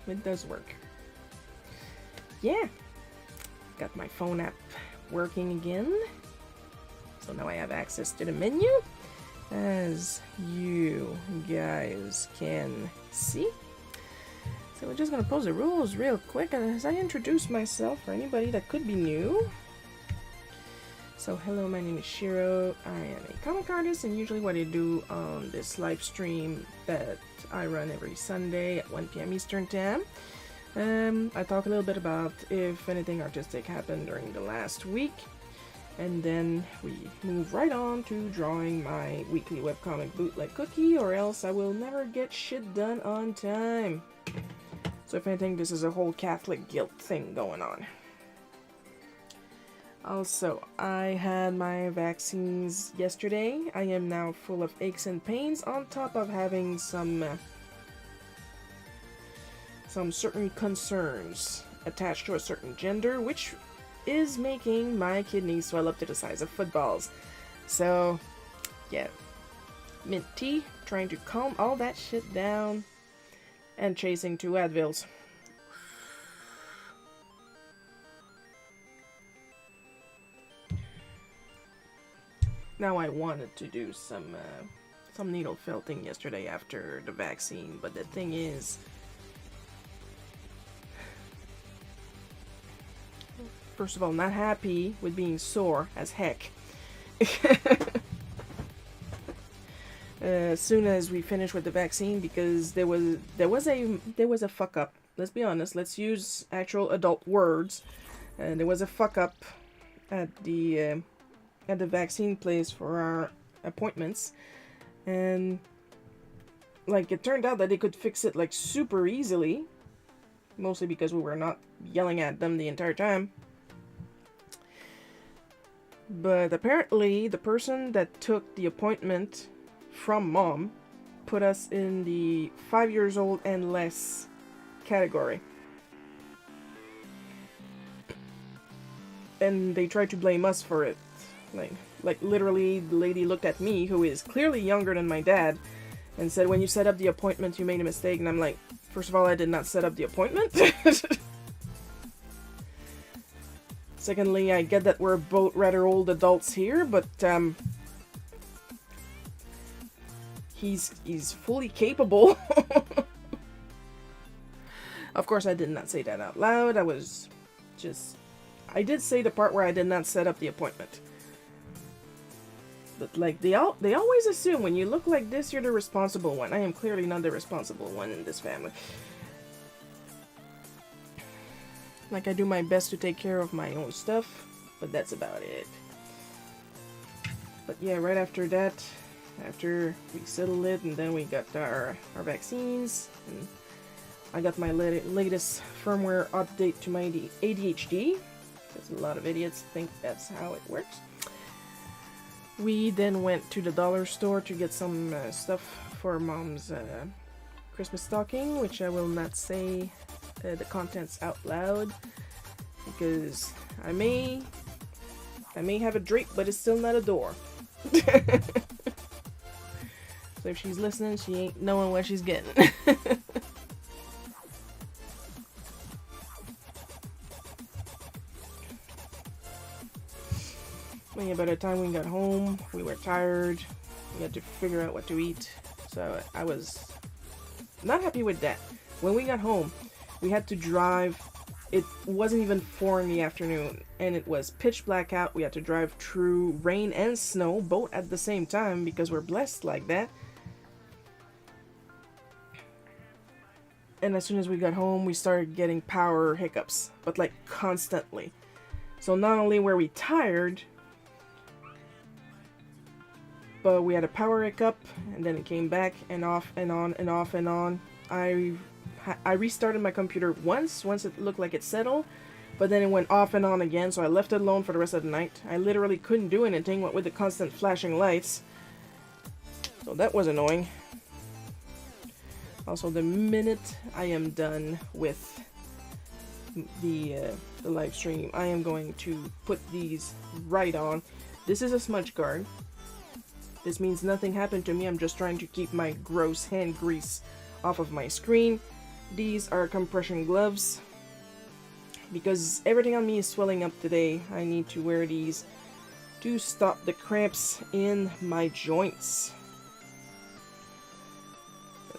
it does work. Yeah, got my phone app working again. So now I have access to the menu, as you guys can see. So we're just gonna pose the rules real quick as I introduce myself for anybody that could be new. So hello, my name is Shiro. I am a comic artist, and usually what I do on this live stream that I run every Sunday at 1 p.m. Eastern Time, I talk a little bit about if anything artistic happened during the last week, and then we move right on to drawing my weekly webcomic Bootleg cookie, or else I will never get shit done on time. So if anything, this is a whole Catholic guilt thing going on. Also, I had my vaccines yesterday. I am now full of aches and pains, on top of having some certain concerns attached to a certain gender, which is making my kidneys swell up to the size of footballs. So, yeah, mint tea, trying to calm all that shit down, and chasing 2 Advils. Now I wanted to do some needle felting yesterday after the vaccine, but the thing is, first of all, not happy with being sore as heck. As soon as we finished with the vaccine, because there was a fuck up. Let's be honest. Let's use actual adult words. There was a fuck up at the vaccine place for our appointments, and like it turned out that they could fix it like super easily, mostly because we were not yelling at them the entire time. But apparently the person that took the appointment from mom put us in the 5 years old and less category, and they tried to blame us for it. Like literally, the lady looked at me, who is clearly younger than my dad, and said, "When you set up the appointment, you made a mistake." And I'm like, first of all, I did not set up the appointment. Secondly, I get that we're both rather old adults here, but he's fully capable. Of course, I did not say that out loud. I did say the part where I did not set up the appointment. But like they always assume when you look like this, you're the responsible one. I am clearly not the responsible one in this family. Like, I do my best to take care of my own stuff, but that's about it. But yeah, right after that, after we settled it, and then we got our vaccines, and I got my latest firmware update to my ADHD, because a lot of idiots think that's how it works. We then went to the dollar store to get some stuff for mom's Christmas stocking, which I will not say the contents out loud, because I may have a drape, but it's still not a door. So if she's listening, she ain't knowing what she's getting. Well, yeah, by the time we got home, we were tired. We had to figure out what to eat. So I was not happy with that. When we got home, we had to drive. It wasn't even 4 in the afternoon, and it was pitch black out. We had to drive through rain and snow, both at the same time, because we're blessed like that. And as soon as we got home, we started getting power hiccups, but like constantly. So not only were we tired, but we had a power hiccup, and then it came back and off and on and off and on. I restarted my computer once it looked like it settled, but then it went off and on again, so I left it alone for the rest of the night. I literally couldn't do anything with the constant flashing lights, so that was annoying. Also, the minute I am done with the live stream, I am going to put these right on. This is a smudge guard. This means nothing happened to me. I'm just trying to keep my gross hand grease off of my screen. These are compression gloves. Because everything on me is swelling up today, I need to wear these to stop the cramps in my joints.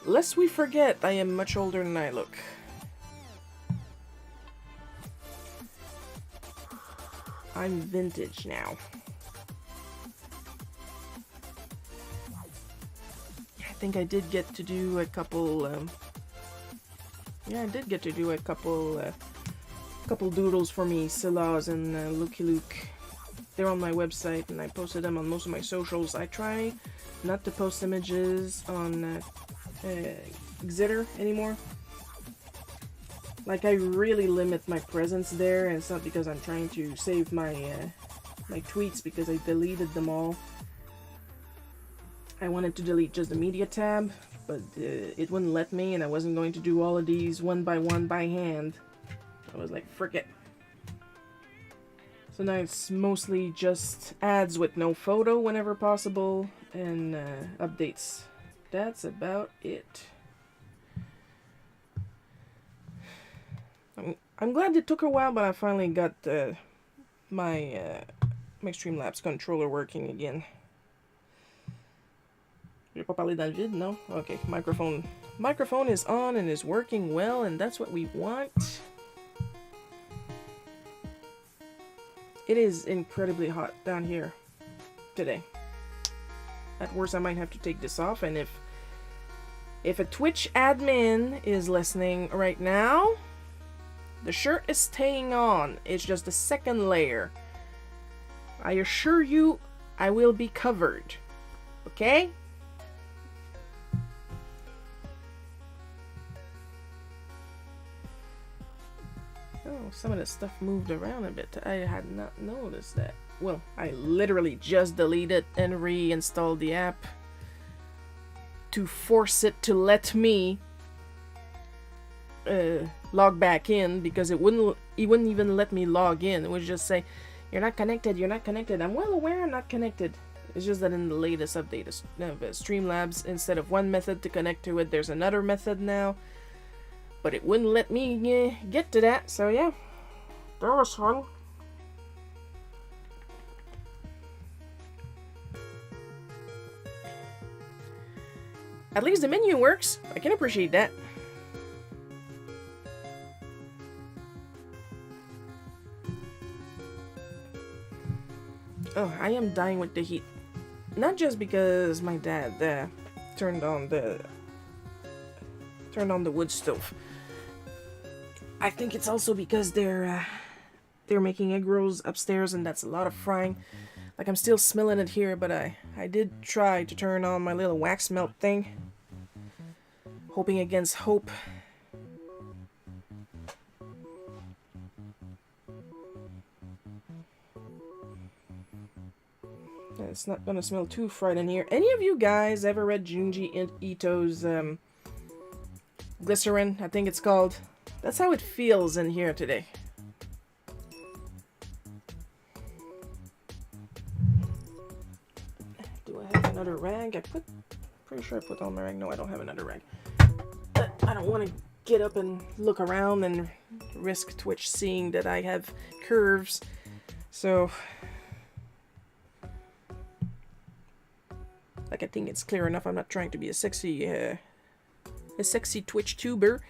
Lest we forget, I am much older than I look. I'm vintage now. I think I did get to do a couple, yeah, I did get to do a couple doodles for me, Silas and Looky Luke. They're on my website, and I posted them on most of my socials. I try not to post images on Xitter anymore. Like, I really limit my presence there, and it's not because I'm trying to save my my tweets, because I deleted them all. I wanted to delete just the media tab, but it wouldn't let me, and I wasn't going to do all of these one by hand. I was like, frick it. So now it's mostly just ads with no photo whenever possible, and updates. That's about it. I'm glad it took a while, but I finally got my Streamlabs controller working again. Je vais pas parler dans le vide, no? Okay, microphone is on and is working well, and that's what we want. It is incredibly hot down here today. At worst, I might have to take this off, and if a Twitch admin is listening right now, the shirt is staying on. It's just a second layer. I assure you, I will be covered. Okay? Oh, some of the stuff moved around a bit. I had not noticed that. Well, I literally just deleted and reinstalled the app to force it to let me log back in, because it wouldn't even let me log in. It would just say, you're not connected, you're not connected. I'm well aware I'm not connected. It's just that in the latest update of Streamlabs, instead of one method to connect to it, there's another method now. But it wouldn't let me get to that, so yeah. That was fun. At least the menu works. I can appreciate that. Oh, I am dying with the heat. Not just because my dad turned on the wood stove. I think it's also because they're making egg rolls upstairs, and that's a lot of frying. Like, I'm still smelling it here, but I did try to turn on my little wax melt thing, hoping against hope. It's not gonna smell too fried in here. Any of you guys ever read Junji Ito's Glycerin, I think it's called? That's how it feels in here today. Do I have another rag? Pretty sure I put on my rag. No, I don't have another rag. I don't want to get up and look around and risk Twitch seeing that I have curves. So, like, I think it's clear enough. I'm not trying to be a sexy Twitch tuber.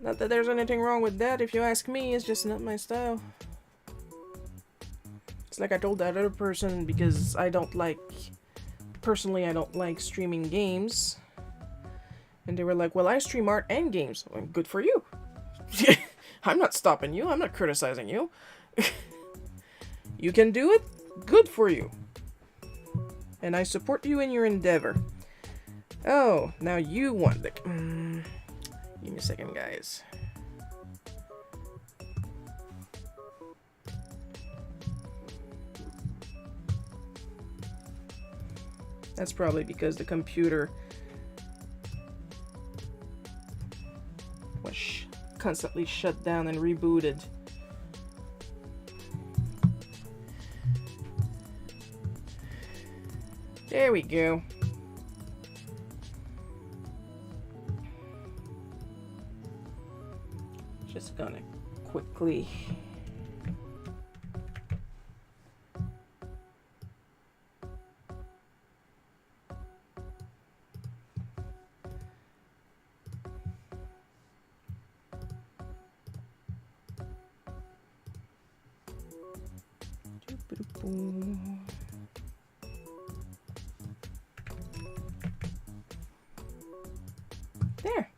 Not that there's anything wrong with that, if you ask me. It's just not my style. It's like I told that other person, because personally I don't like streaming games. And they were like, well, I stream art and games. Well, good for you. I'm not stopping you. I'm not criticizing you. You can do it. Good for you. And I support you in your endeavor. Oh, now you want the... Give me a second, guys. That's probably because the computer was constantly shut down and rebooted. There we go. Just gonna quickly there.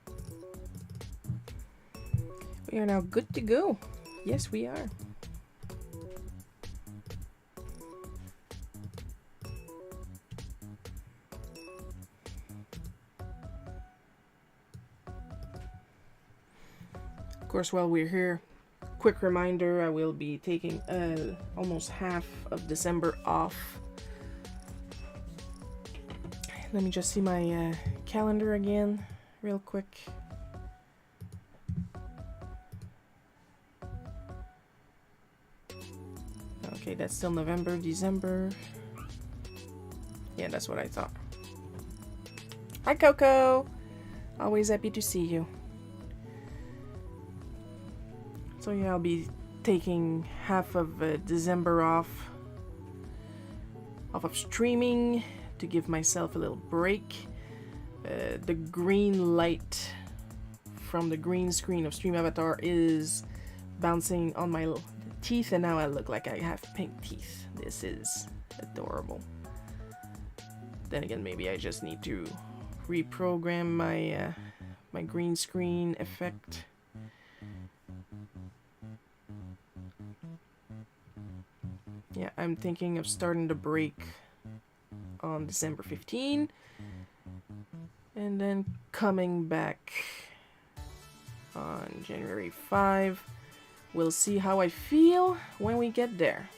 We are now good to go. Yes, we are. Of course, while we're here, quick reminder, I will be taking almost half of December off. Let me just see my calendar again real quick. Okay, that's still November, December. Yeah, that's what I thought. Hi, Coco! Always happy to see you. So yeah, I'll be taking half of December off of streaming to give myself a little break. The green light from the green screen of Stream Avatar is bouncing on my teeth, and now I look like I have pink teeth. This is adorable. Then again, maybe I just need to reprogram my my green screen effect. Yeah, I'm thinking of starting the break on December 15 and then coming back on January 5. We'll see how I feel when we get there.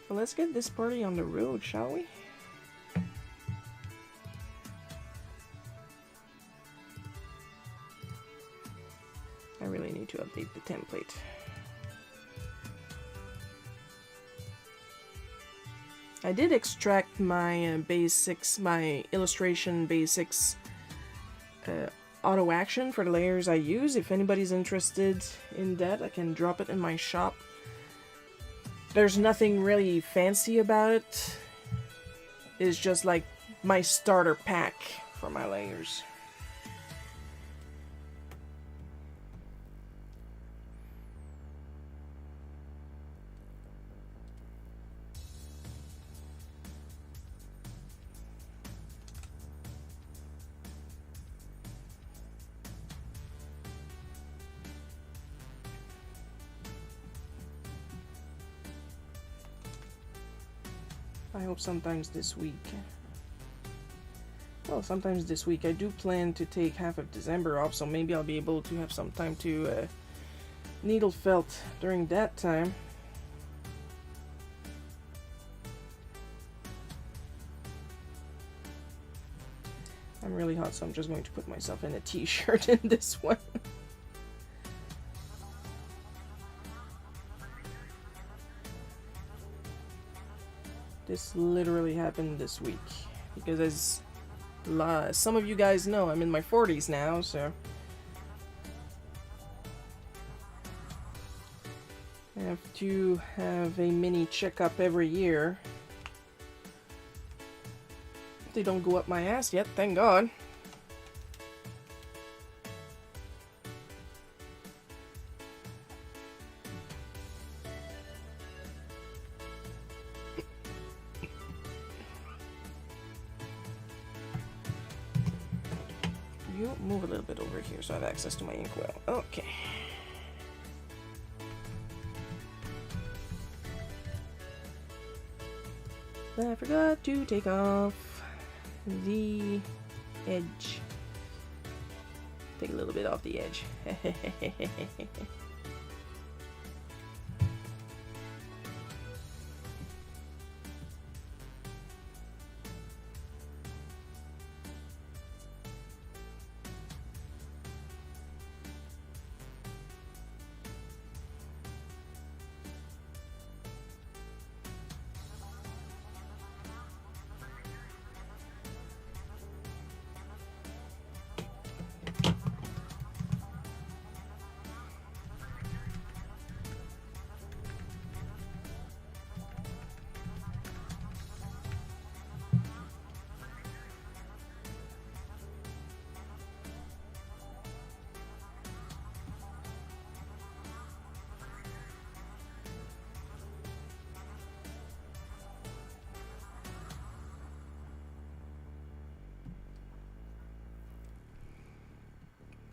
So let's get this party on the road, shall we? I really need to update the template. I did extract my basics, my illustration basics auto action for the layers I use. If anybody's interested in that, I can drop it in my shop. There's nothing really fancy about it. It's just like my starter pack for my layers. I hope sometimes this week. Well, sometimes this week. I do plan to take half of December off, so maybe I'll be able to have some time to needle felt during that time. I'm really hot, so I'm just going to put myself in a t-shirt in this one. This literally happened this week, because as some of you guys know, I'm in my 40s now, so I have to have a mini checkup every year. They don't go up my ass yet, thank God. You move a little bit over here so I have access to my inkwell. Okay. I forgot to take off the edge. Take a little bit off the edge.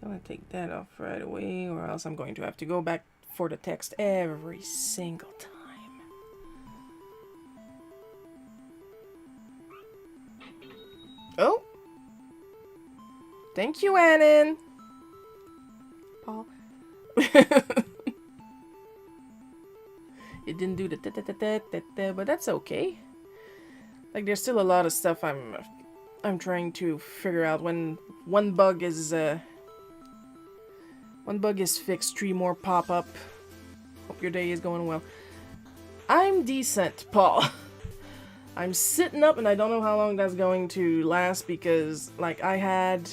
gonna take that off right away, or else I'm going to have to go back for the text every single time. Oh! Thank you, Annan! Paul. It didn't do the ta-ta-ta-ta-ta, but that's okay. Like, there's still a lot of stuff I'm trying to figure out. When one bug is fixed, 3 more pop up. Hope your day is going well. I'm decent, Paul. I'm sitting up, and I don't know how long that's going to last because, like, I had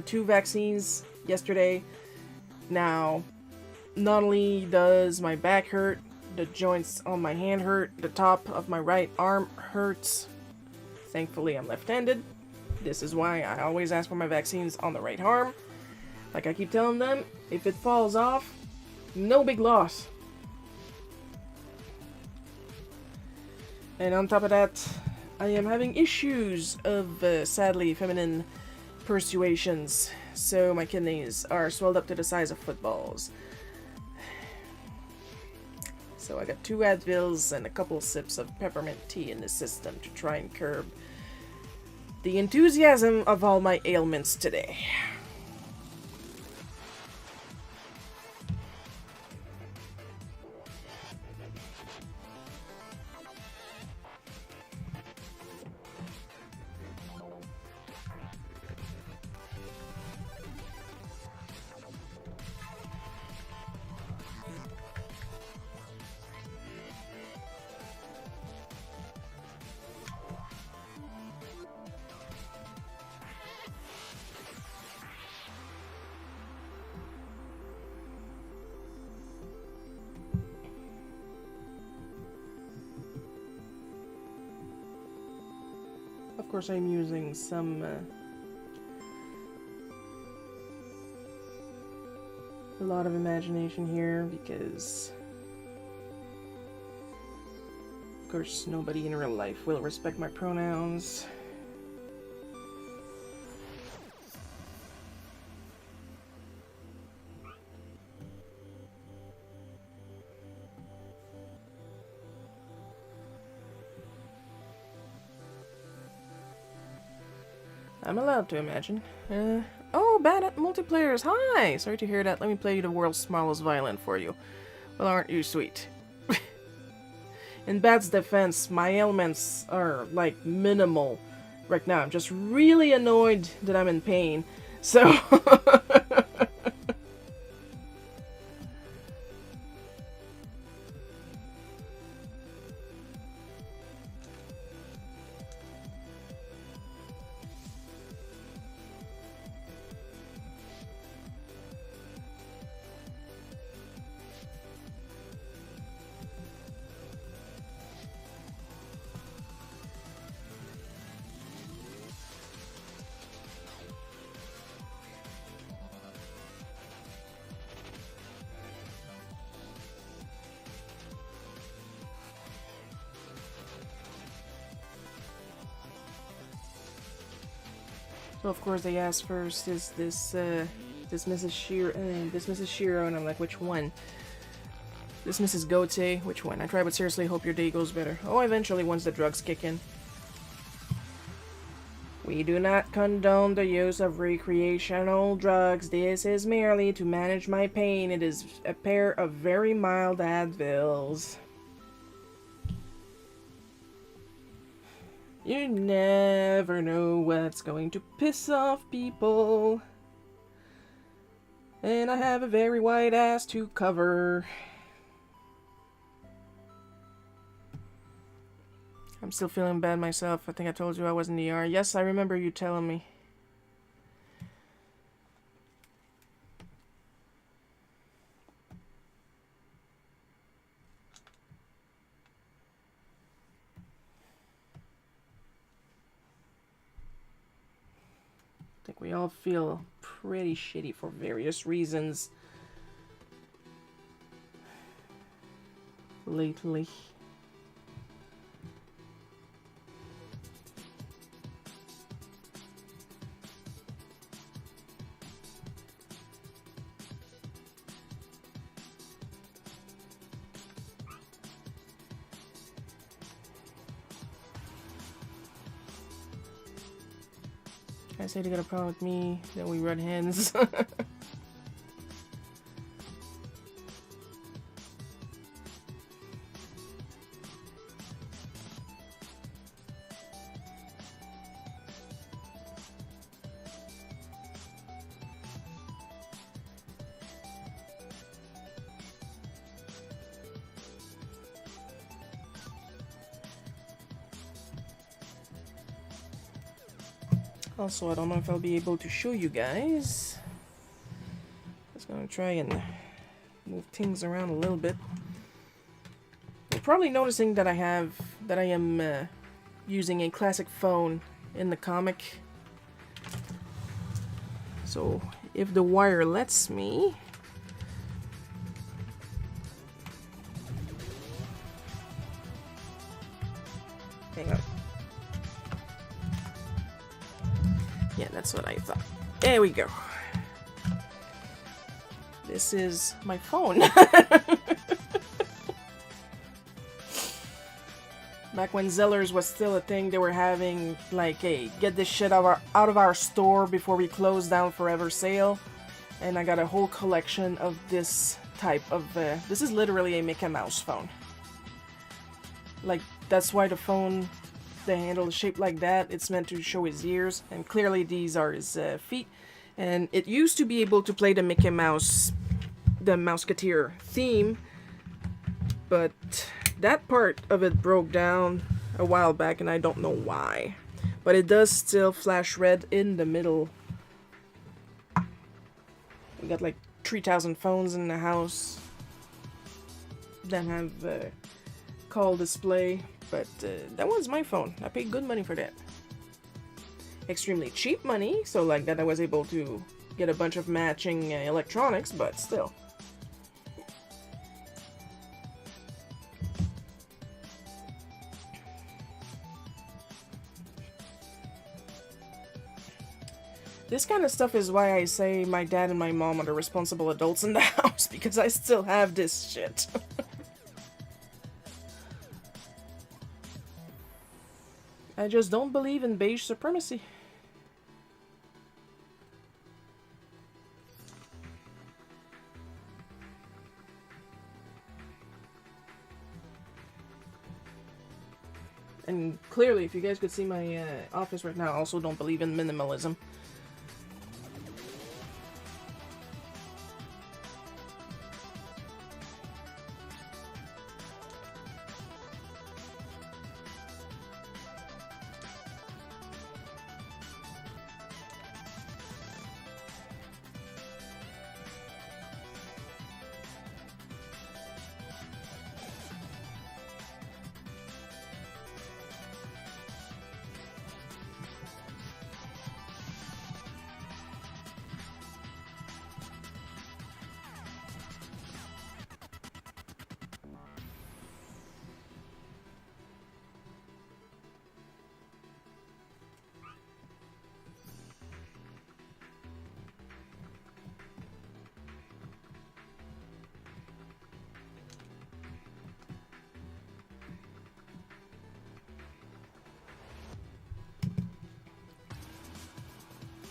2 vaccines yesterday. Now, not only does my back hurt, the joints on my hand hurt, the top of my right arm hurts. Thankfully, I'm left-handed. This is why I always ask for my vaccines on the right arm. Like I keep telling them, if it falls off, no big loss. And on top of that, I am having issues of, sadly, feminine persuasions. So my kidneys are swelled up to the size of footballs. So I got 2 Advils and a couple sips of peppermint tea in the system to try and curb the enthusiasm of all my ailments today. Of course, I'm using some a lot of imagination here because, of course, nobody in real life will respect my pronouns. I'm allowed to imagine. Oh, bad at multiplayers. Hi! Sorry to hear that. Let me play you the world's smallest violin for you. Well, aren't you sweet? In Bad's defense, my ailments are, like, minimal right now. I'm just really annoyed that I'm in pain. So... So of course they asked first, is this Mrs. Shiro, and I'm like, which one? This Mrs. Gote, which one? I try, but seriously, hope your day goes better. Oh, eventually, once the drugs kick in. We do not condone the use of recreational drugs. This is merely to manage my pain. It is a pair of very mild Advils. You never know what's going to piss off people. And I have a very wide ass to cover. I'm still feeling bad myself. I think I told you I was in the ER. Yes, I remember you telling me. I think we all feel pretty shitty for various reasons lately. I say they got a problem with me, then we run hands. Also, I don't know if I'll be able to show you guys. Just gonna try and move things around a little bit. You're probably noticing that I am using a classic phone in the comic. So, if the wire lets me, hang on. Yeah, that's what I thought. There we go. This is my phone. Back when Zellers was still a thing, they were having like a get this shit out of our store before we close down forever sale. And I got a whole collection of this type of, this is literally a Mickey Mouse phone. Like, that's why the phone, the handle is shaped like that. It's meant to show his ears, and clearly these are his feet. And it used to be able to play the Mickey Mouse, the Mouseketeer theme, but that part of it broke down a while back, and I don't know why. But it does still flash red in the middle. We got like 3,000 phones in the house that have call display. But that one's my phone. I paid good money for that. Extremely cheap money, so like that I was able to get a bunch of matching electronics, but still. This kind of stuff is why I say my dad and my mom are the responsible adults in the house, because I still have this shit. I just don't believe in beige supremacy. And clearly, if you guys could see my office right now, I also don't believe in minimalism.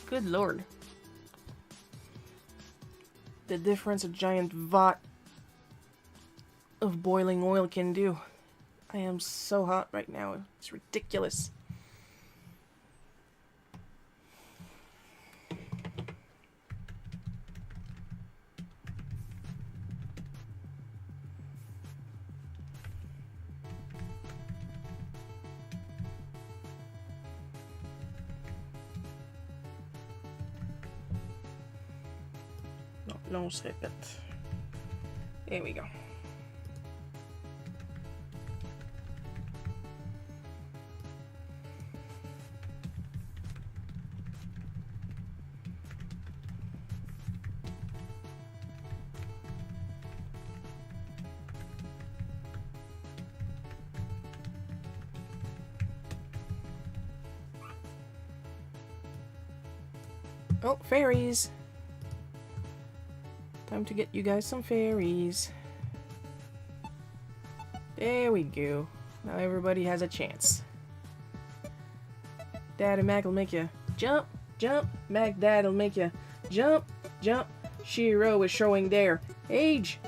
Good lord. The difference a giant vat of boiling oil can do. I am so hot right now. It's ridiculous. No slip it. There we go. Oh, fairies. Time to get you guys some fairies. There we go. Now everybody has a chance. Daddy Mac will make you jump, jump. Mag Dad'll make you jump, jump. Shiro is showing their age.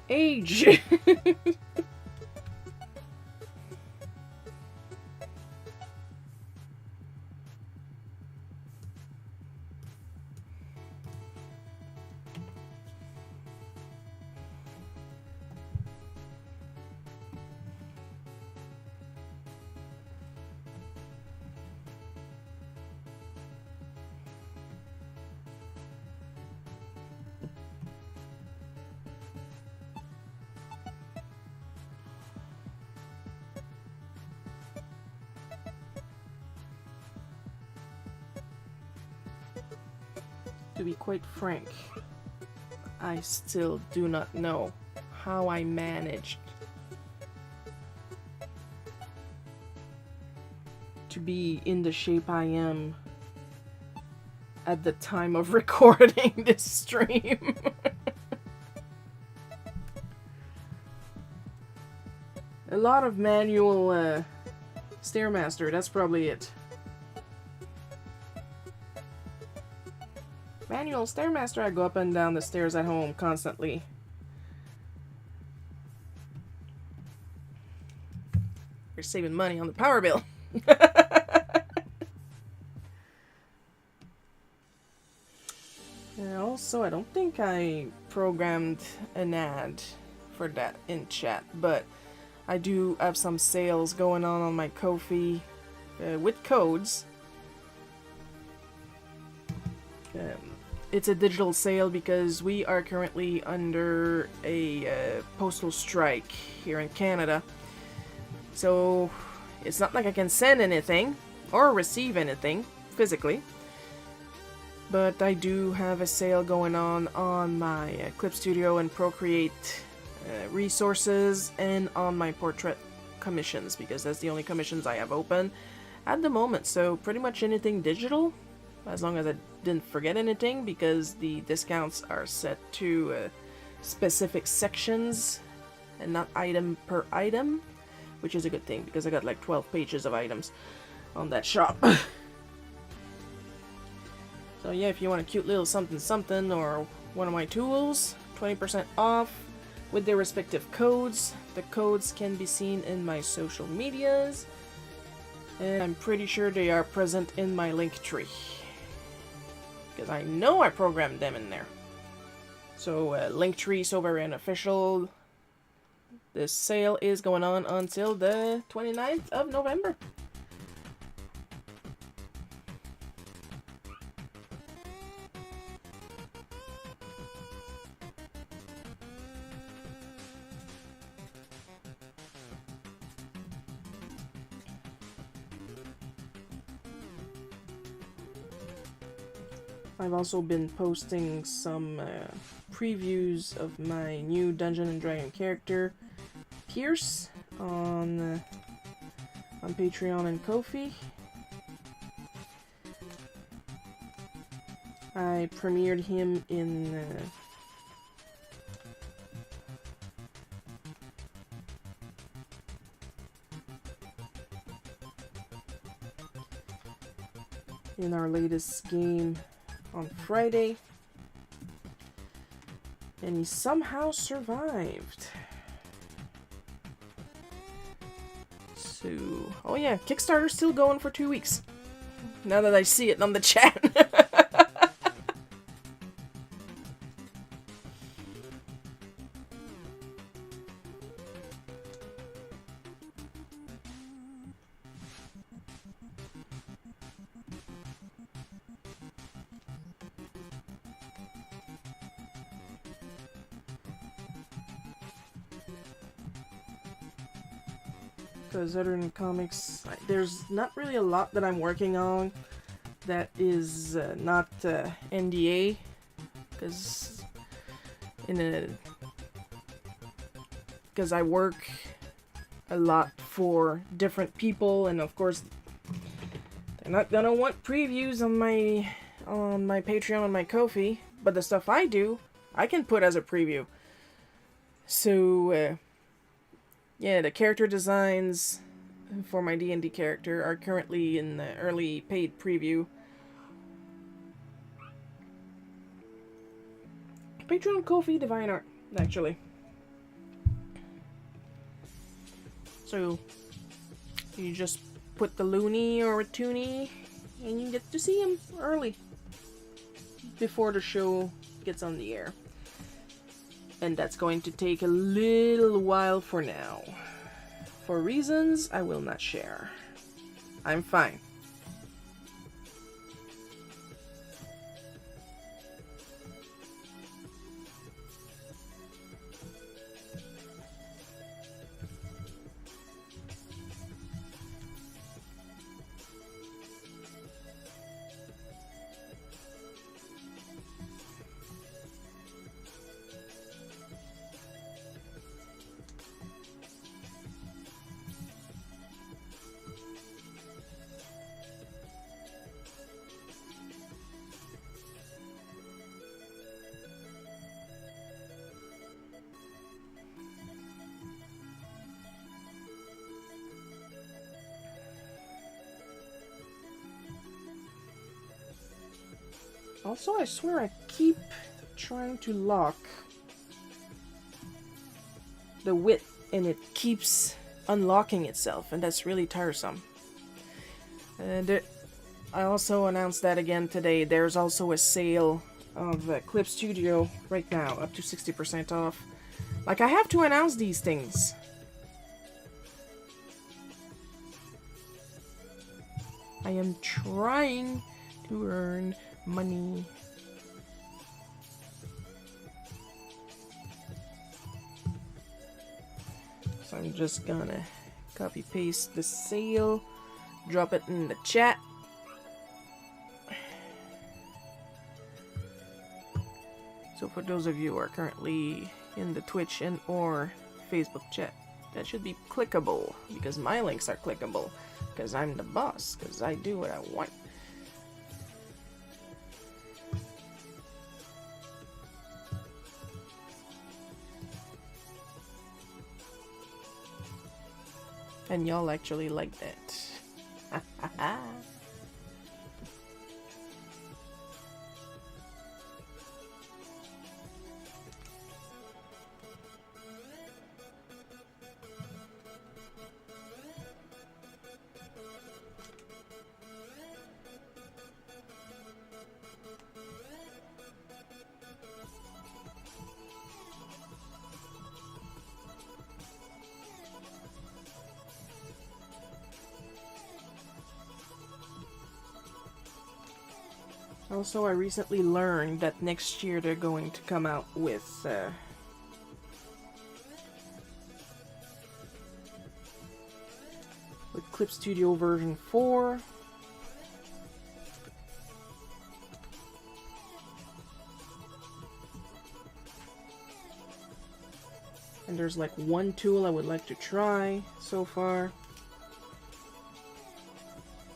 To be quite frank, I still do not know how I managed to be in the shape I am at the time of recording this stream. A lot of manual Stairmaster, that's probably it. Manual Stairmaster, I go up and down the stairs at home constantly. You're saving money on the power bill. And also, I don't think I programmed an ad for that in chat, but I do have some sales going on my Ko-fi with codes. It's a digital sale because we are currently under a postal strike here in Canada. So it's not like I can send anything or receive anything physically. But I do have a sale going on my Clip Studio and Procreate resources and on my portrait commissions, because that's the only commissions I have open at the moment. So pretty much anything digital, as long as I didn't forget anything, because the discounts are set to specific sections and not item per item, which is a good thing because I got like 12 pages of items on that shop. So yeah, if you want a cute little something something or one of my tools, 20% off with their respective codes. The codes can be seen in my social medias, and I'm pretty sure they are present in my link tree, because I know I programmed them in there. So Linktree, so very unofficial. This sale is going on until the 29th of November. I've also been posting some previews of my new Dungeon & Dragon character, Pierce, on Patreon and Ko-fi. I premiered him in our latest game on Friday, and he somehow survived. So, oh yeah, Kickstarter's still going for 2 weeks. Now that I see it on the chat. Because other than comics, there's not really a lot that I'm working on that is not NDA, because I work a lot for different people, and of course they're not gonna want previews on my Patreon and my Ko-fi, but the stuff I do, I can put as a preview. So yeah, the character designs for my D&D character are currently in the early paid preview. Patreon, Ko-fi, Divine Art, actually. So you just put the Looney or a Toonie and you get to see him early before the show gets on the air. And that's going to take a little while for now. For reasons I will not share. I'm fine. Also, I swear I keep trying to lock the width and it keeps unlocking itself, and that's really tiresome. And I also announced that again today. There's also a sale of Clip Studio right now, up to 60% off. Like, I have to announce these things. I am trying to earn money. So I'm just gonna copy paste the sale, drop it in the chat. So for those of you who are currently in the Twitch and or Facebook chat, that should be clickable, because my links are clickable, because I'm the boss, because I do what I want. And y'all actually like that. Also, I recently learned that next year they're going to come out with Clip Studio version 4. And there's like one tool I would like to try so far.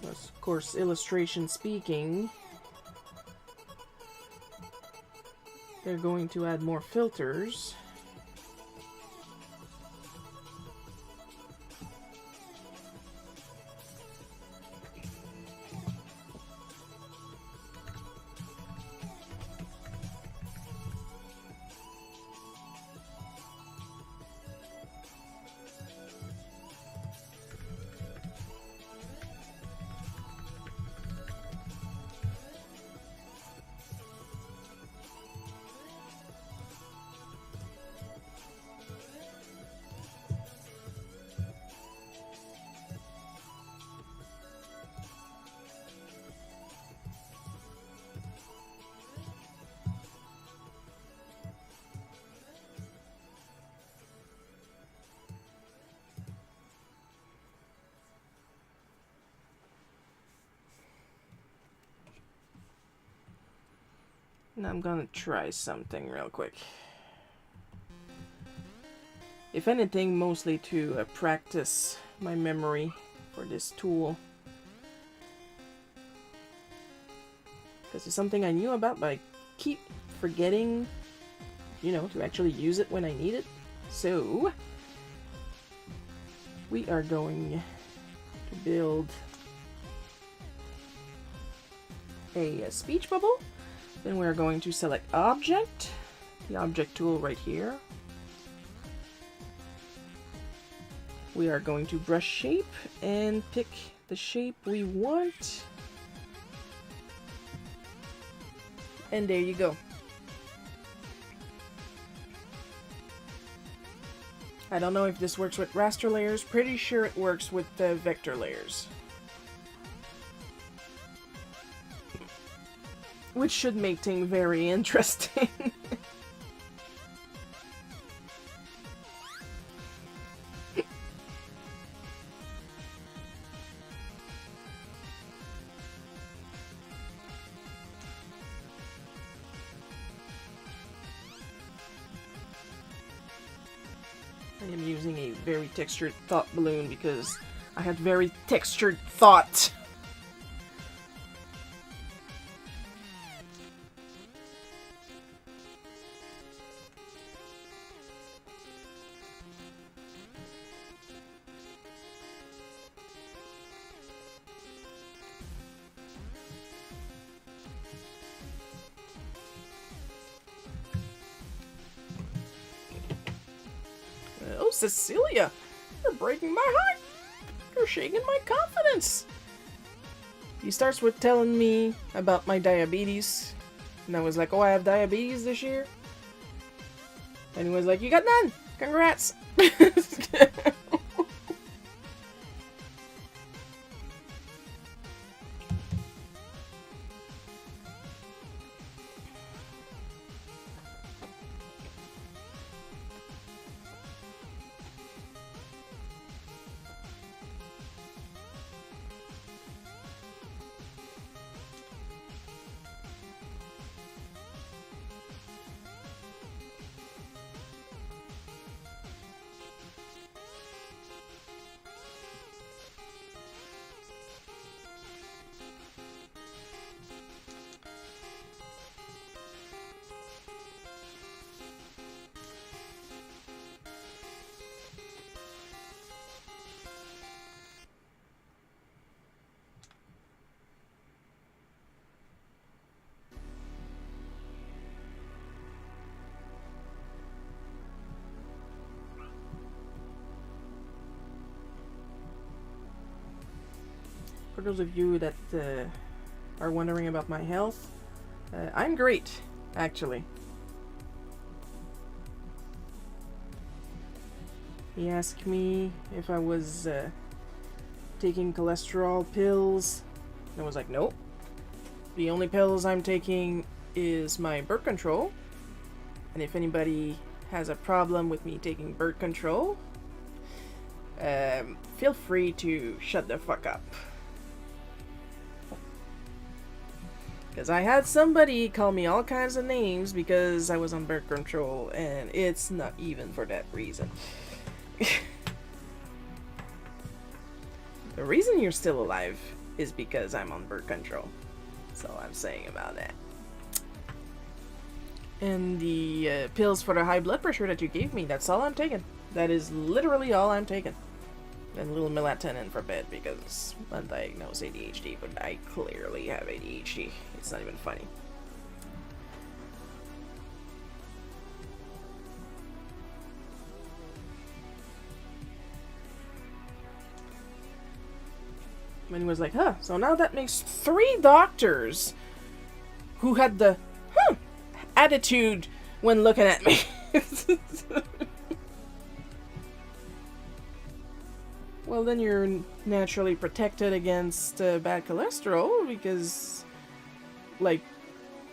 That's, of course, illustration speaking. They're going to add more filters. And I'm gonna try something real quick. If anything, mostly to practice my memory for this tool. Because it's something I knew about, but I keep forgetting, you know, to actually use it when I need it. So, we are going to build a speech bubble. Then we're going to select object, the object tool right here. We are going to brush shape and pick the shape we want. And there you go. I don't know if this works with raster layers. Pretty sure it works with the vector layers. Which should make things very interesting. I am using a very textured thought balloon because I had very textured thought. Oh, Cecilia, you're breaking my heart. You're shaking my confidence. He starts with telling me about my diabetes. And I was like, oh, I have diabetes this year? And he was like, you got none. Congrats. For those of you that are wondering about my health, I'm great, actually. He asked me if I was taking cholesterol pills, and I was like, nope. The only pills I'm taking is my birth control, and if anybody has a problem with me taking birth control, feel free to shut the fuck up. Because I had somebody call me all kinds of names because I was on birth control, and it's not even for that reason. The reason you're still alive is because I'm on birth control. That's all I'm saying about that. And the pills for the high blood pressure that you gave me, that's all I'm taking. That is literally all I'm taking. And a little melatonin for bed because I'm undiagnosed ADHD, but I clearly have ADHD. It's not even funny. And he was like, huh, so now that makes 3 doctors who had the attitude when looking at me. Well, then you're naturally protected against bad cholesterol because, like,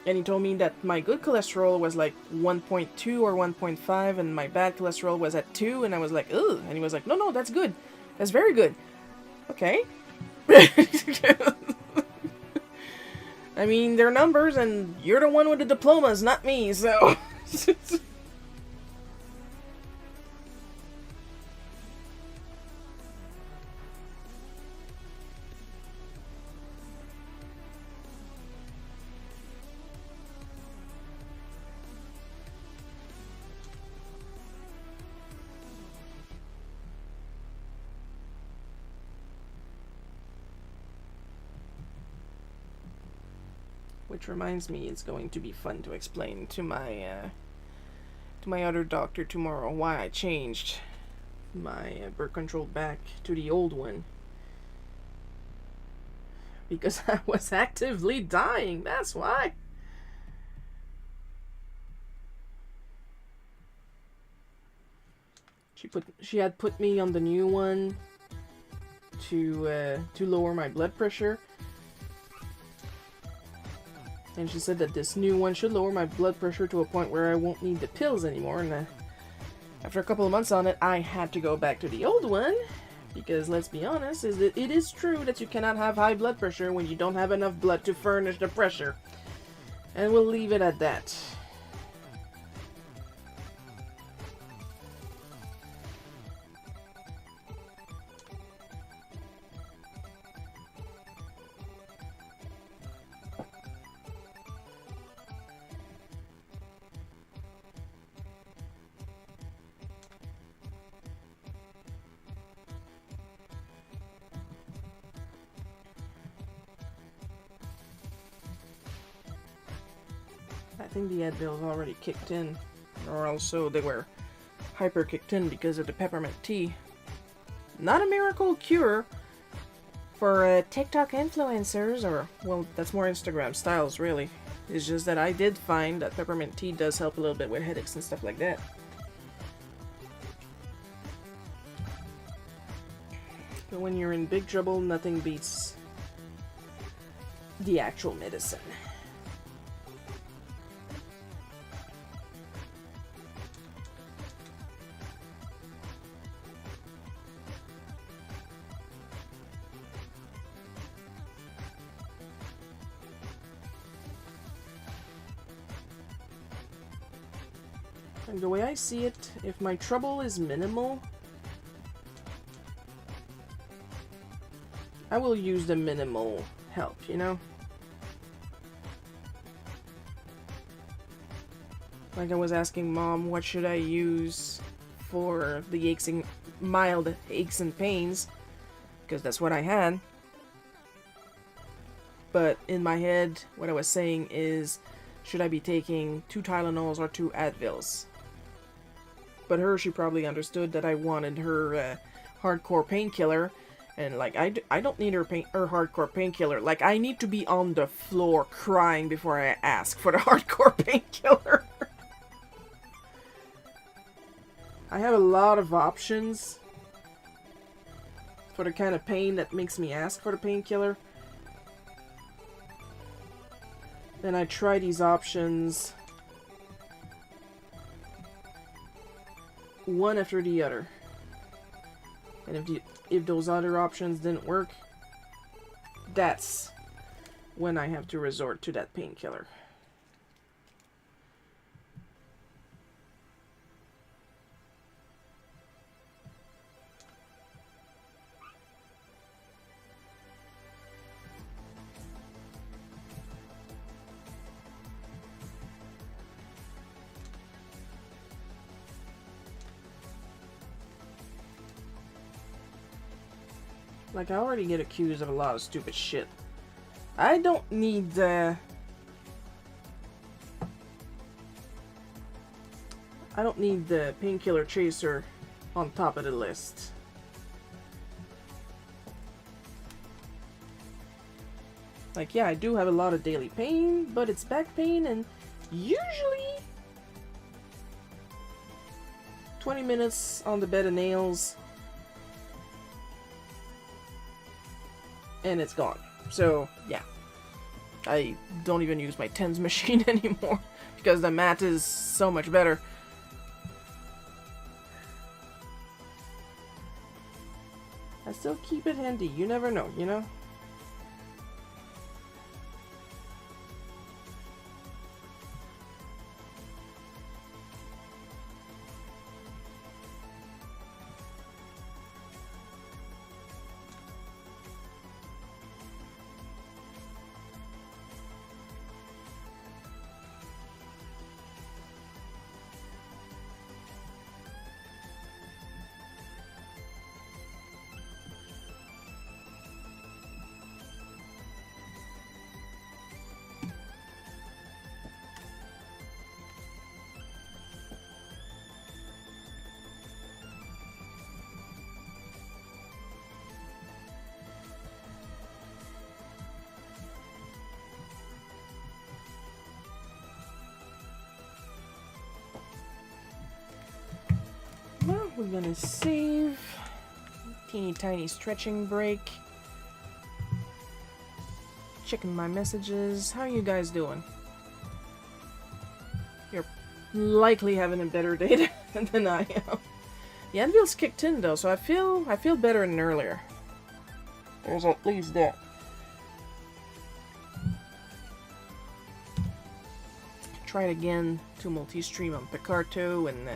and he told me that my good cholesterol was like 1.2 or 1.5 and my bad cholesterol was at 2, and I was like, ugh. And he was like, no, that's good. That's very good. Okay. I mean, they're numbers, and you're the one with the diplomas, not me, so... Which reminds me, it's going to be fun to explain to my to my other doctor tomorrow why I changed my birth control back to the old one. Because I was actively dying, that's why. She had put me on the new one to lower my blood pressure. And she said that this new one should lower my blood pressure to a point where I won't need the pills anymore. And after a couple of months on it, I had to go back to the old one. Because let's be honest, it is true that you cannot have high blood pressure when you don't have enough blood to furnish the pressure. And we'll leave it at that. I think the Advil's already kicked in, or also they were hyper kicked in because of the peppermint tea. Not a miracle cure for TikTok influencers, or, well, that's more Instagram styles, really. It's just that I did find that peppermint tea does help a little bit with headaches and stuff like that. But when you're in big trouble, nothing beats the actual medicine. And the way I see it, if my trouble is minimal, I will use the minimal help, you know? Like I was asking Mom, what should I use for the mild aches and pains? Because that's what I had. But in my head, what I was saying is, should I be taking 2 Tylenols or 2 Advils? But she probably understood that I wanted her hardcore painkiller, and like I don't need her hardcore painkiller. Like I need to be on the floor crying before I ask for the hardcore painkiller. I have a lot of options for the kind of pain that makes me ask for the painkiller. Then I try these options one after the other. And if those other options didn't work, that's when I have to resort to that painkiller. Like, I already get accused of a lot of stupid shit. I don't need the painkiller chaser on top of the list. Like, yeah, I do have a lot of daily pain, but it's back pain, and usually 20 minutes on the bed of nails, and it's gone. So, yeah. I don't even use my TENS machine anymore, because the mat is so much better. I still keep it handy, you never know, you know? we're gonna save. Teeny tiny stretching break. Checking my messages. How are you guys doing? You're likely having a better day than I am. The anvil's kicked in though, so I feel better than earlier. There's at least that. Tried again to multi-stream on Picarto, and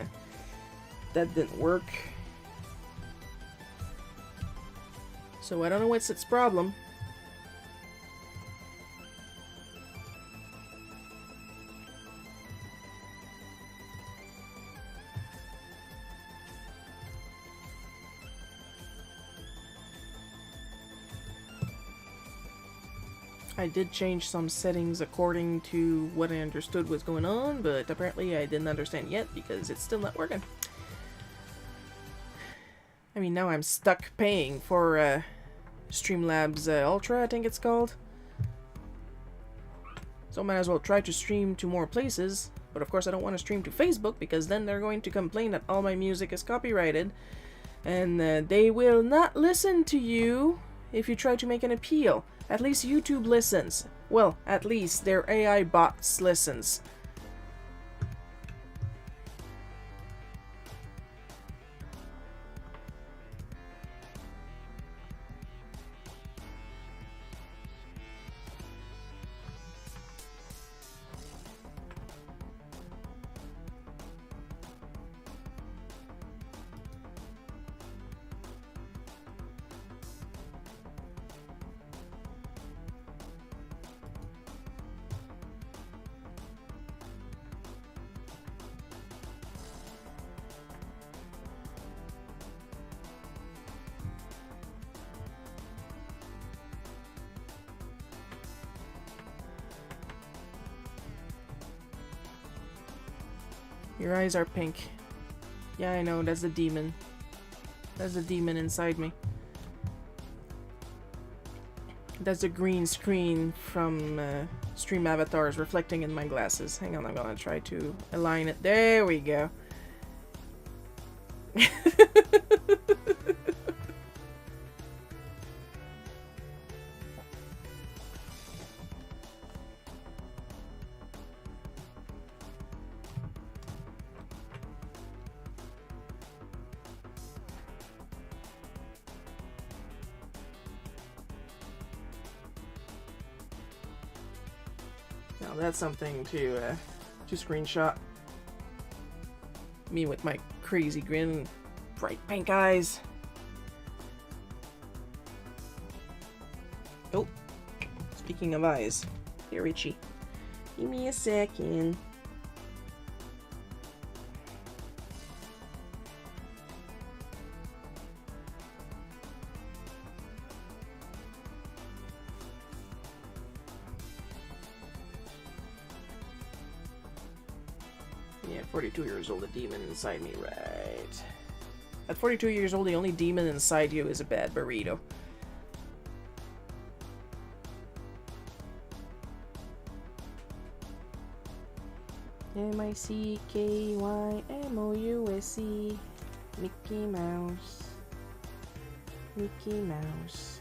that didn't work. So I don't know what's its problem. I did change some settings according to what I understood was going on, but apparently I didn't understand yet because it's still not working. I mean, now I'm stuck paying for Streamlabs Ultra, I think it's called. So I might as well try to stream to more places, but of course I don't want to stream to Facebook because then they're going to complain that all my music is copyrighted, and they will not listen to you if you try to make an appeal. At least YouTube listens. Well, at least their AI bots listens. Your eyes are pink. Yeah, I know, that's the demon. That's the demon inside me. That's the green screen from Stream Avatars reflecting in my glasses. Hang on, I'm gonna try to align it. There we go. Now that's something to screenshot. Me with my crazy grin, bright pink eyes. Oh, speaking of eyes, here, Richie. Give me a second. Yeah, 42 years old, a demon inside me, right. At 42 years old, the only demon inside you is a bad burrito. M-I-C-K-Y-M-O-U-S-E. Mickey Mouse. Mickey Mouse.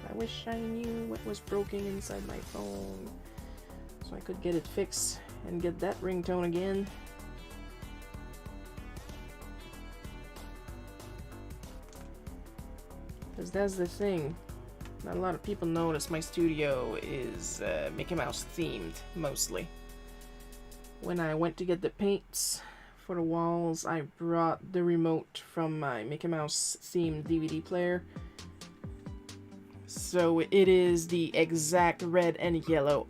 I wish I knew what was broken inside my phone so I could get it fixed and get that ringtone again. Because that's the thing. Not a lot of people notice my studio is Mickey Mouse themed, mostly. When I went to get the paints for the walls, I brought the remote from my Mickey Mouse themed DVD player. So it is the exact red and yellow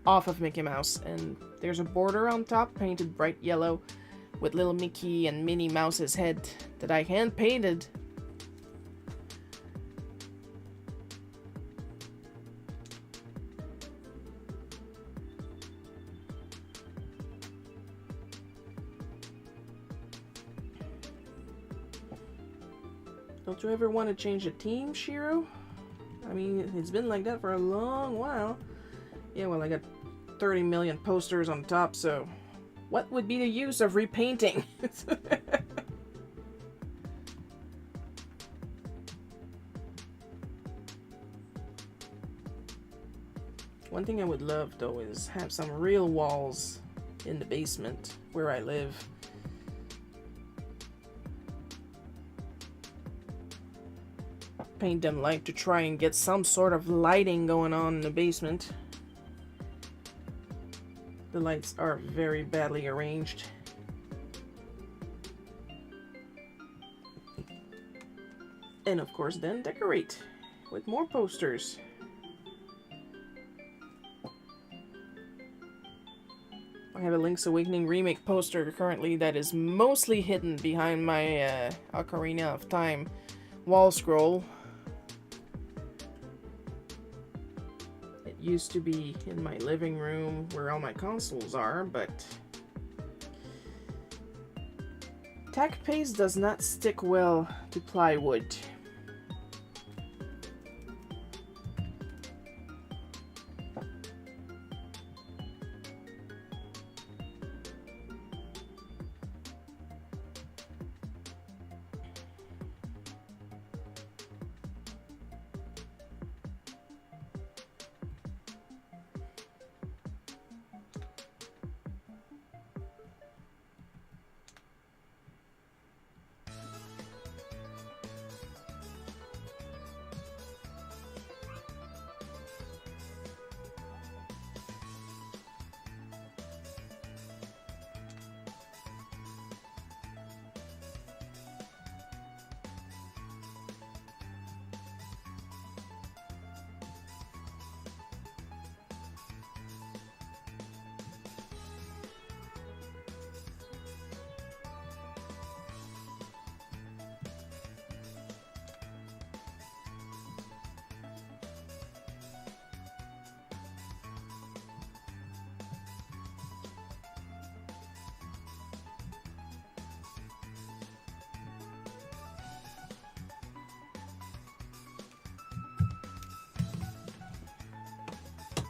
off of Mickey Mouse, and there's a border on top painted bright yellow with little Mickey and Minnie Mouse's head that I hand painted. Don't you ever want to change the team, Shiro? I mean, it's been like that for a long while. Yeah, well, I got 30 million posters on top, so what would be the use of repainting? One thing I would love though is have some real walls in the basement where I live. Paint them light to try and get some sort of lighting going on in the basement. The lights are very badly arranged. And of course then decorate with more posters. I have a Link's Awakening remake poster currently that is mostly hidden behind my Ocarina of Time wall scroll. It used to be in my living room where all my consoles are, but tack paste does not stick well to plywood.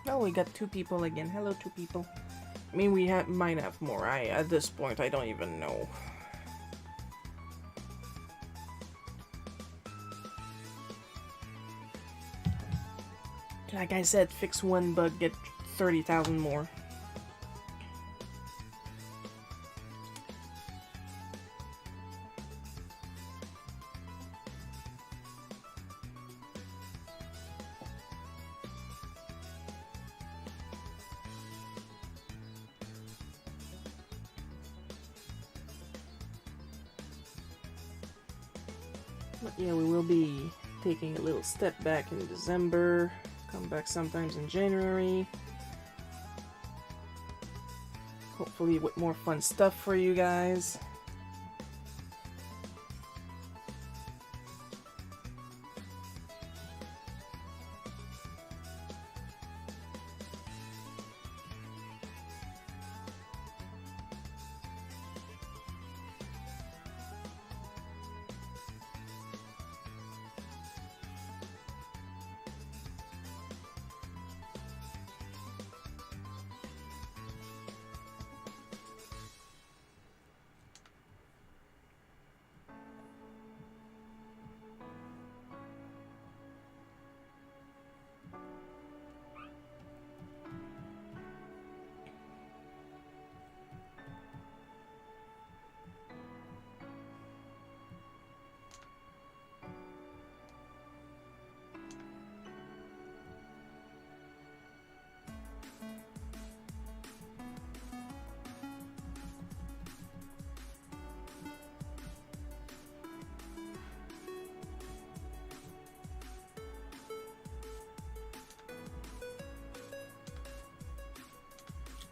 Oh, we got 2 people again. Hello, 2 people. I mean, we might have more. At this point, I don't even know. Like I said, fix one bug, get 30,000 more. But yeah, we will be taking a little step back in December, come back sometimes in January. Hopefully with more fun stuff for you guys.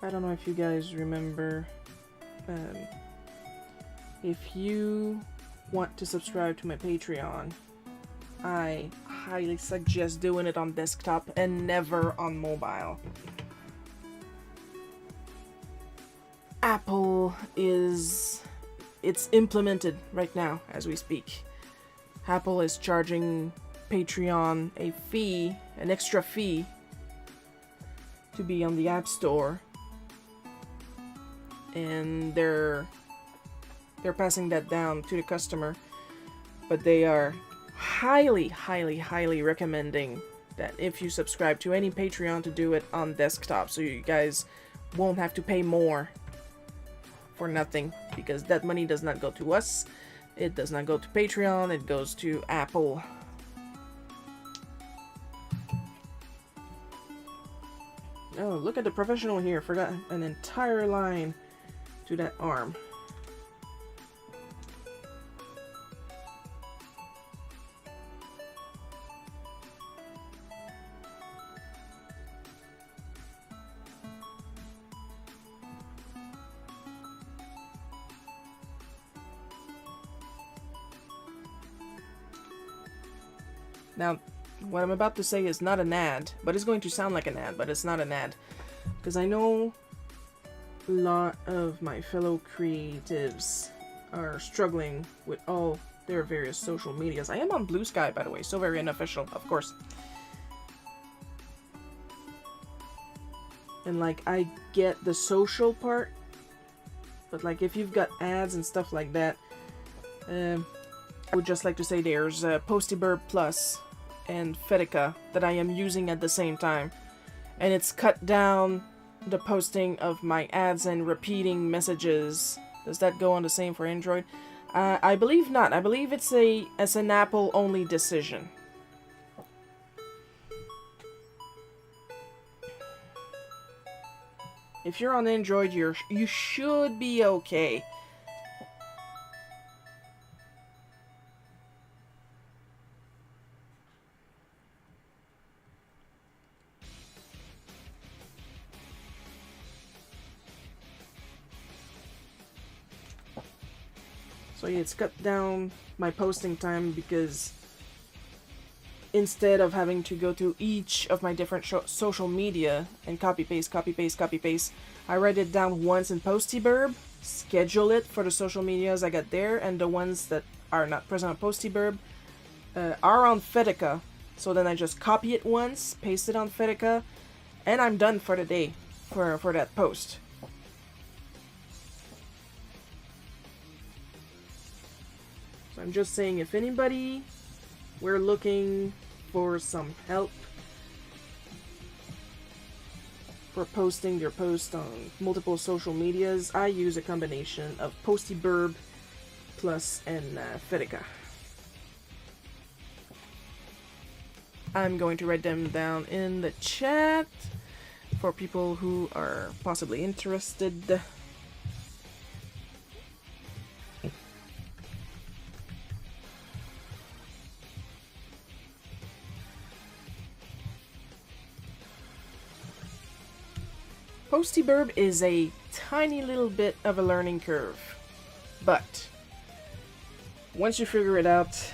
I don't know if you guys remember, if you want to subscribe to my Patreon, I highly suggest doing it on desktop and never on mobile. Apple it's implemented right now as we speak. Apple is charging Patreon a fee, an extra fee, to be on the App Store. And they're passing that down to the customer, but they are highly recommending that if you subscribe to any Patreon, to do it on desktop, so you guys won't have to pay more for nothing, because that money does not go to us. It does not go to Patreon, it goes to Apple. Oh, look at the professional here. Forgot an entire line to that arm. Now, what I'm about to say is not an ad, but it's going to sound like an ad, but it's not an ad. Because I know a lot of my fellow creatives are struggling with all their various social medias. I am on Blue Sky, by the way, so very unofficial, of course. And like, I get the social part, but like if you've got ads and stuff like that, I would just like to say there's Postyburb Plus and Fetica that I am using at the same time, and it's cut down the posting of my ads and repeating messages. Does that go on the same for Android? I believe not. I believe it's an Apple only decision. If you're on Android, you should be okay. So yeah, it's cut down my posting time, because instead of having to go to each of my different social media and copy paste, I write it down once in Postyburb, schedule it for the social medias I got there, and the ones that are not present on Postyburb are on Fetica. So then I just copy it once, paste it on Fetica, and I'm done for the day for that post. I'm just saying, if anybody were looking for some help for posting their post on multiple social medias, I use a combination of Postyburb Plus and Fetica. I'm going to write them down in the chat for people who are possibly interested. Postyburb is a tiny little bit of a learning curve, but once you figure it out,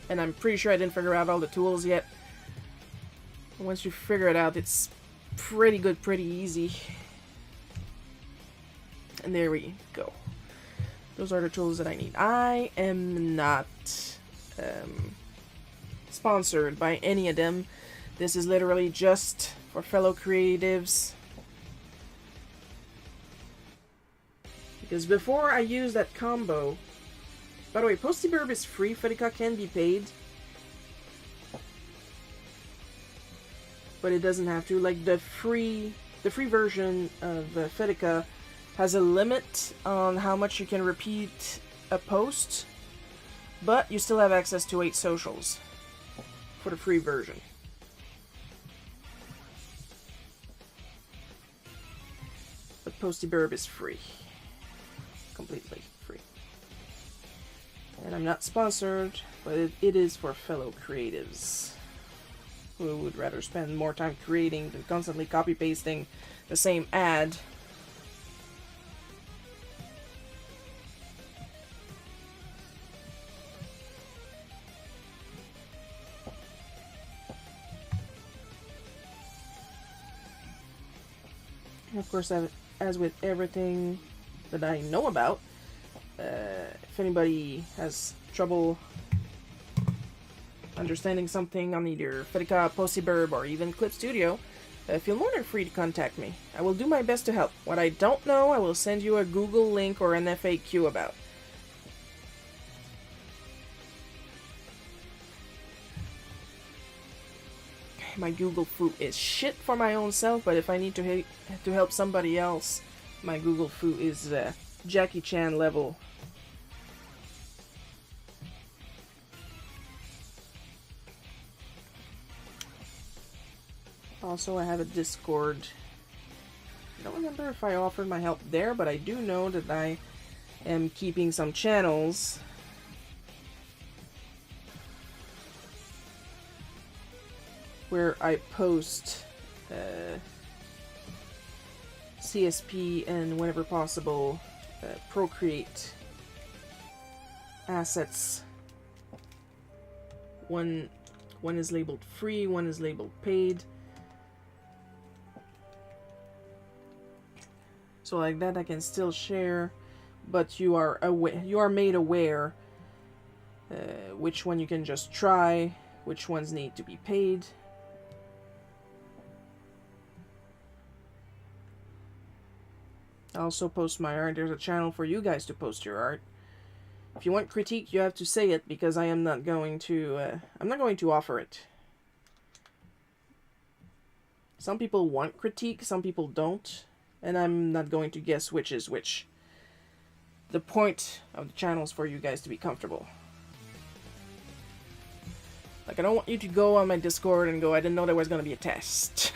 and I'm pretty sure I didn't figure out all the tools yet, once you figure it out, it's pretty good, pretty easy. And there we go. Those are the tools that I need. I am not sponsored by any of them. This is literally just for fellow creatives. Because before I use that combo... By the way, Postyburb is free, Fetica can be paid. But it doesn't have to. Like, the free version of Fetica has a limit on how much you can repeat a post, but you still have access to 8 socials for the free version. But Postyburb is free. Completely free. And I'm not sponsored, but it is for fellow creatives who would rather spend more time creating than constantly copy-pasting the same ad. And of course, as with everything that I know about, if anybody has trouble understanding something on either Fetica, Postyburb, or even Clip Studio, feel more than free to contact me. I will do my best to help. What I don't know, I will send you a Google link or an FAQ about. my Google Fu is shit for my own self, but if I need to help somebody else, my Google Fu is Jackie Chan level. Also, I have a Discord. I don't remember if I offered my help there, but I do know that I am keeping some channels where I post CSP and whenever possible Procreate assets. One is labeled free, one is labeled paid. So like that I can still share, but you are made aware which one you can just try, which ones need to be paid. I also post my art. There's a channel for you guys to post your art. If you want critique, you have to say it, because I am not going to I'm not going to offer it. Some people want critique, some people don't. And I'm not going to guess which is which. The point of the channel is for you guys to be comfortable. Like, I don't want you to go on my Discord and go, I didn't know there was going to be a test.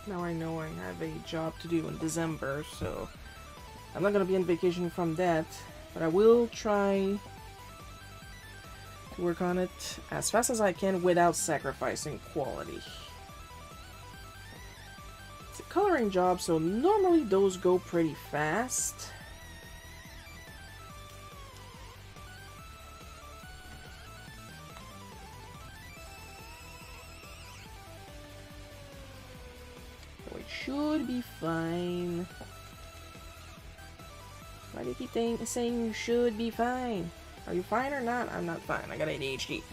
Now I know I have a job to do in December, so I'm not going to be on vacation from that, but I will try to work on it as fast as I can without sacrificing quality. It's a coloring job, so normally those go pretty fast. Should be fine. Why do you keep saying you should be fine? Are you fine or not? I'm not fine. I got ADHD.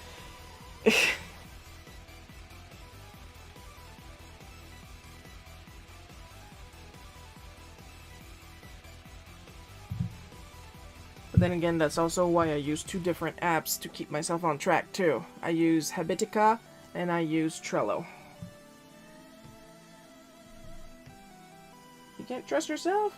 But then again, that's also why I use two different apps to keep myself on track too. I use Habitica and I use Trello. You can't trust yourself?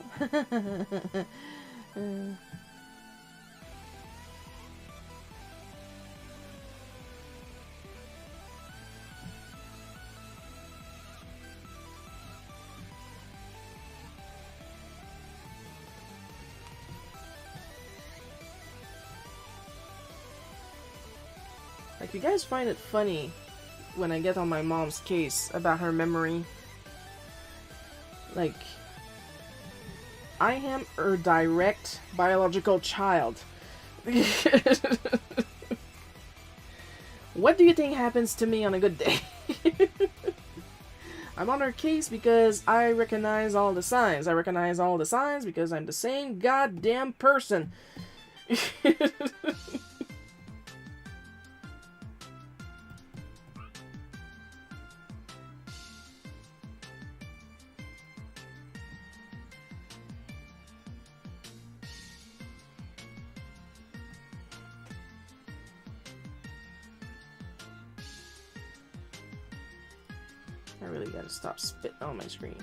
Like, you guys find it funny when I get on my mom's case about her memory. Like, I am her direct biological child. What do you think happens to me on a good day? I'm on her case because I recognize all the signs. I recognize all the signs because I'm the same goddamn person. I really gotta stop spitting on my screen.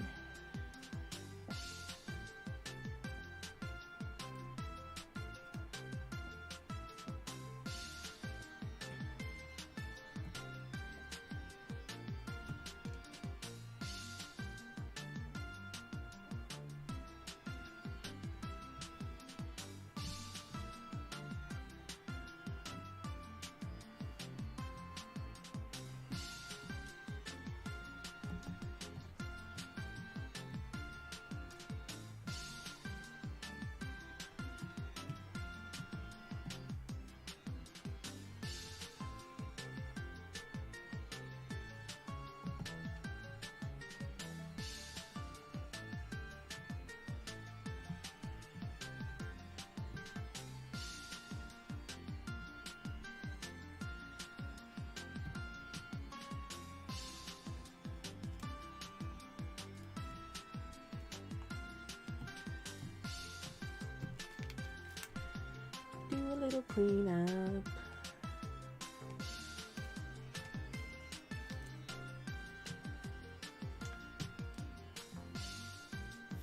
Do a little cleanup.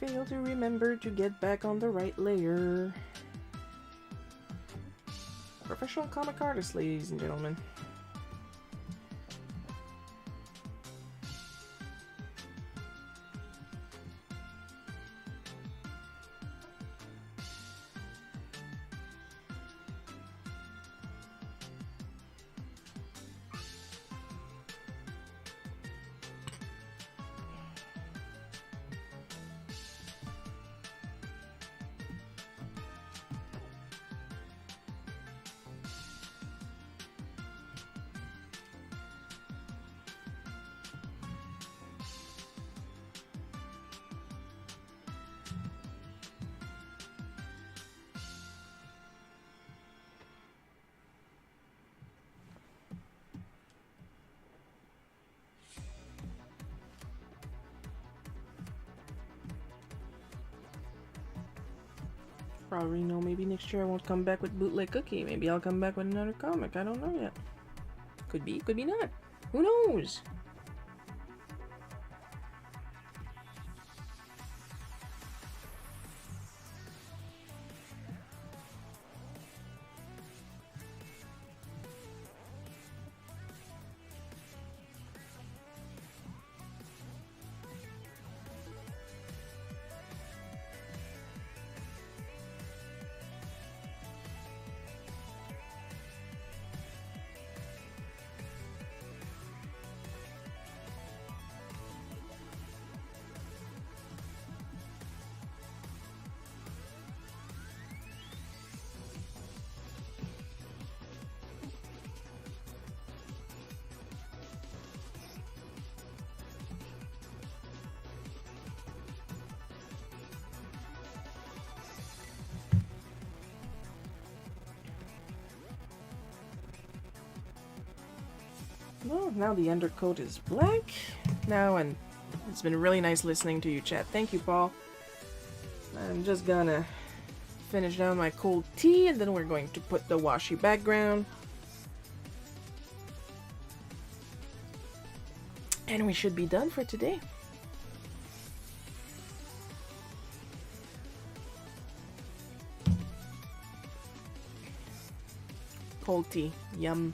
Fail to remember to get back on the right layer. Professional comic artist, ladies and gentlemen. Probably know maybe next year I won't come back with Bootleg Cookie. Maybe I'll come back with another comic. I don't know yet. Could be not. Who knows? Well, now the undercoat is black. Now, and it's been really nice listening to you chat. Thank you, Paul. I'm just gonna finish down my cold tea, and then we're going to put the washy background. And we should be done for today. Cold tea. Yum.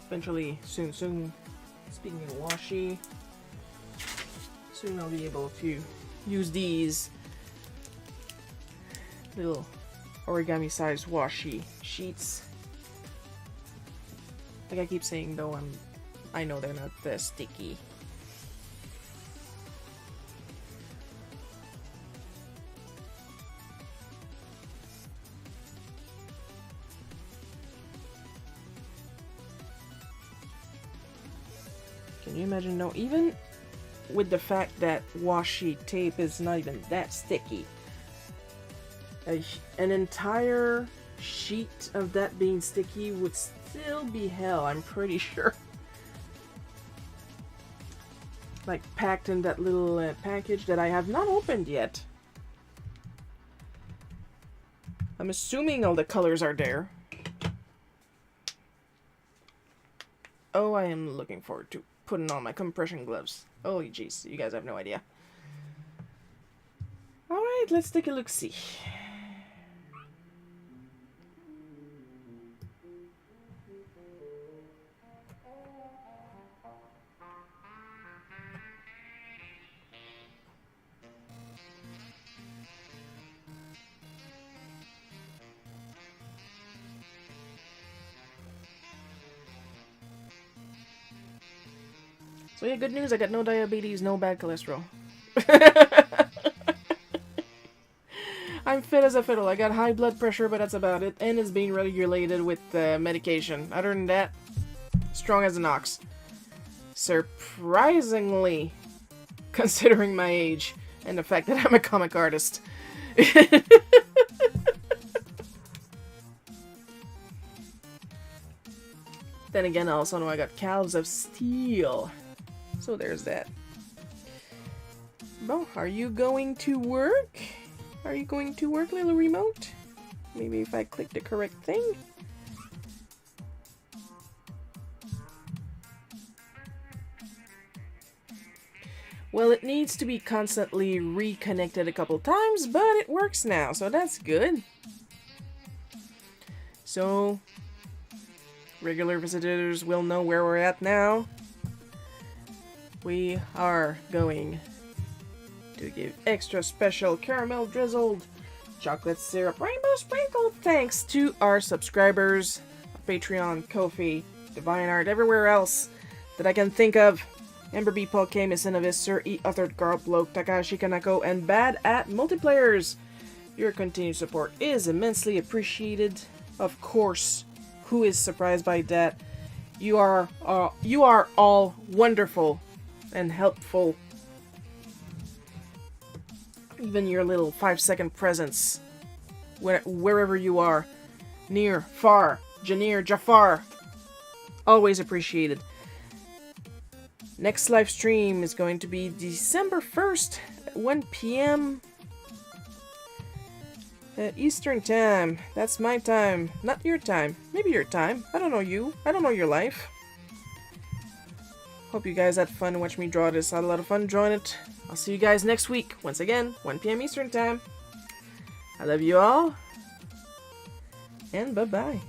Eventually, soon, speaking of washi, soon I'll be able to use these little origami sized washi sheets. Like I keep saying though, I know they're not sticky. Can you imagine? No, even with the fact that washi tape is not even that sticky, an entire sheet of that being sticky would still be hell, I'm pretty sure. Like packed in that little package that I have not opened yet. I'm assuming all the colors are there. Oh, I am looking forward to putting on my compression gloves. Holy jeez, you guys have no idea. Alright, let's take a look-see. So yeah, good news, I got no diabetes, no bad cholesterol. I'm fit as a fiddle. I got high blood pressure, but that's about it. And it's being regulated with medication. Other than that, strong as an ox. Surprisingly, considering my age and the fact that I'm a comic artist. Then again, I also know I got calves of steel. So there's that. Well, are you going to work? Are you going to work, little remote? Maybe if I click the correct thing. Well, it needs to be constantly reconnected a couple times, but it works now, so that's good. So, regular visitors will know where we're at now. We are going to give extra special caramel drizzled chocolate syrup rainbow sprinkle thanks to our subscribers, Patreon, Ko-fi, Divine Art, everywhere else that I can think of. Amber B. Paul K. Missinovis, Sir E. Uthered, Garl Bloke, Takashi Kanako, and Bad at Multiplayers. Your continued support is immensely appreciated. Of course, who is surprised by that? You are all wonderful and helpful. Even your little 5-second presence, wherever you are, near, far, Janir, Jafar, always appreciated. Next live stream is going to be December 1st at 1 p.m. Eastern time. That's my time, not your time. Maybe your time. I don't know you. I don't know your life. Hope you guys had fun watching me draw this. I had a lot of fun drawing it. I'll see you guys next week. Once again, 1 p.m. Eastern time. I love you all. And bye-bye.